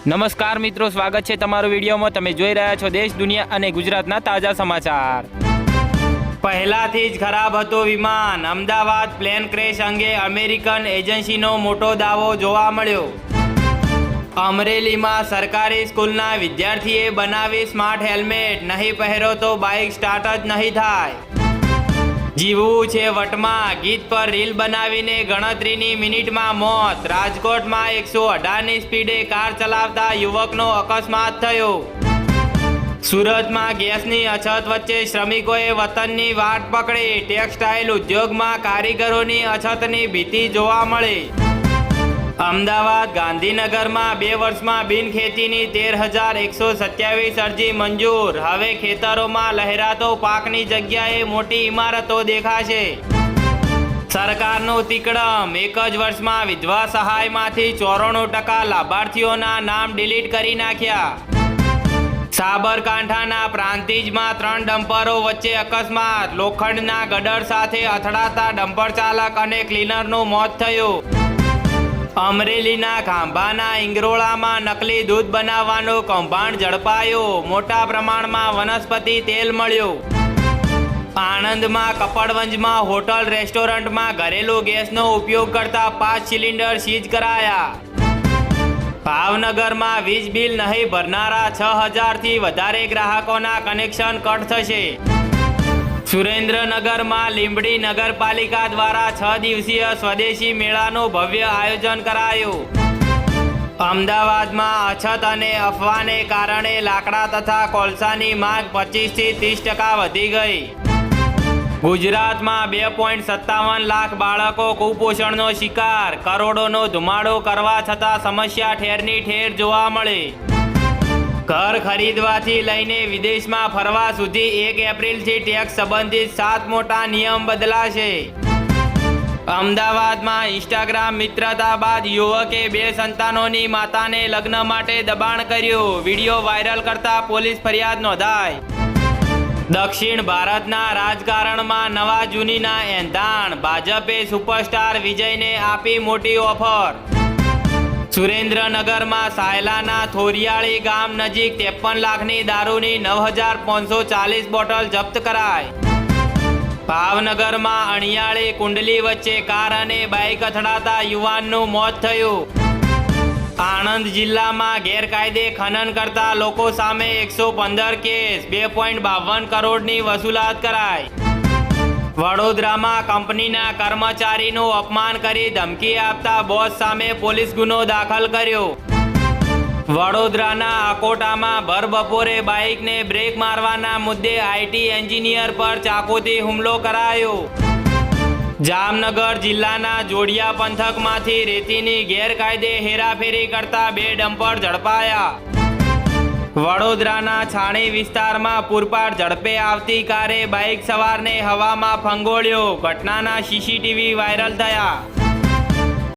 નમસ્કાર મિત્રો, સ્વાગત છે તમારું વિડીયોમાં। તમે જોઈ રહ્યા છો દેશ, દુનિયા અને ગુજરાતના તાજા સમાચાર। પહેલાથી જ ખરાબ હતું વિમાન, અમદાવાદ પ્લેન ક્રેશ અંગે અમેરિકન એજન્સીનો મોટો દાવો જોવા મળ્યો। અમરેલીમાં સરકારી સ્કૂલના વિદ્યાર્થીએ બનાવી સ્માર્ટ હેલ્મેટ, નહીં પહેરો તો બાઇક સ્ટાર્ટ જ નહીં થાય। જીવવું છે વટમાં ગીત પર રીલ બનાવીને ગણતરીની મિનિટમાં મોત। રાજકોટમાં 118ની સ્પીડે કાર ચલાવતા યુવકનો અકસ્માત થયો। સુરતમાં ગેસની અછત વચ્ચે શ્રમિકોએ વતનની વાટ પકડી। ટેક્સટાઇલ ઉદ્યોગમાં કારીગરોની અછતની ભીતિ જોવા મળી। અમદાવાદ ગાંધીનગરમાં 2 વર્ષમાં બિનખેતીની 13,127 અરજી મંજૂર। હવે ખેતરોમાં લહેરાતો પાકની જગ્યાએ મોટી ઇમારતો દેખાશે। સરકારનું તિકડમ, 1 જ વર્ષમાં વિધવા સહાયમાંથી 94% લાભાર્થીઓના નામ ડિલીટ કરી નાખ્યા। સાબરકાંઠાના પ્રાંતિજમાં 3 ડમ્પરો વચ્ચે અકસ્માત। લોખંડના ગડર સાથે અથડાતા ડમ્પર ચાલક અને ક્લીનરનું મોત થયું। અમરેલીના ખાંભાના ઇંગરોળામાં નકલી દૂધ બનાવવાનો કૌભાંડ ઝડપાયો। મોટા પ્રમાણમાં વનસ્પતિ તેલ મળ્યું। આણંદમાં કપડવંજમાં હોટલ રેસ્ટોરન્ટમાં ઘરેલું ગેસનો ઉપયોગ કરતા 5 સિલિન્ડર સીઝ કરાયા। ભાવનગરમાં વીજ બિલ નહીં ભરનારા 6,000થી વધારે ગ્રાહકોના કનેક્શન કટ થશે। સુરેન્દ્રનગરમાં લીંબડી નગરપાલિકા દ્વારા 6 દિવસીય સ્વદેશી મેળાનું ભવ્ય આયોજન કરાયું। અમદાવાદમાં અછત અને અફવાને કારણે લાકડા તથા કોલસાની માંગ 25થી 30% વધી ગઈ। ગુજરાતમાં 2.57 લાખ બાળકો કુપોષણનો શિકાર। કરોડોનો ધુમાડો કરવા છતાં સમસ્યા ઠેરની ઠેર જોવા મળે। ઘર ખરીદવાથી લઈને વિદેશમાં ફરવા સુધી 1 એપ્રિલથી ટેક્સ સંબંધિત 7 મોટા નિયમ બદલાશે। અમદાવાદમાં ઇન્સ્ટાગ્રામ મિત્રતા બાદ યુવકે 2 સંતાનોની માતાને લગ્ન માટે દબાણ કર્યું। વિડીયો વાયરલ કરતા પોલીસ ફરિયાદ નોંધાઈ। દક્ષિણ ભારતના રાજકારણમાં નવા જૂનીના એંધાણ। ભાજપે સુપરસ્ટાર વિજયને આપી મોટી ઓફર। સુરેન્દ્રનગરમાં સાયલાના થોરિયાળી ગામ નજીક 53 લાખની દારૂની 9,540 બોટલ જપ્ત કરાઈ। ભાવનગરમાં અણિયાળી કુંડલી વચ્ચે કાર અને બાઇક અથડાતા યુવાનનું મોત થયું। આણંદ જિલ્લામાં ગેરકાયદે ખનન કરતા લોકો સામે 115 કેસ, 2.52 કરોડની વસૂલાત કરાઈ। વડોદરામાં કંપનીના કર્મચારીનું અપમાન કરી ધમકી આપતા બોસ સામે પોલીસ ગુનો દાખલ કર્યો। વડોદરાના અકોટામાં ભર બપોરે બાઇકને બ્રેક મારવાના મુદ્દે આઈટી એન્જિનિયર પર ચાકુથી હુમલો કરાયો। જામનગર જિલ્લાના જોડિયા પંથકમાંથી રેતીની ગેરકાયદે હેરાફેરી કરતા 2 ડમ્પર ઝડપાયા। વડોદરાના છાણી વિસ્તારમાં પૂરપાટ ઝડપે આવતી કારે બાઇક સવારને હવામાં ફંગોળ્યો। ઘટનાના સીસીટીવી વાયરલ થયા।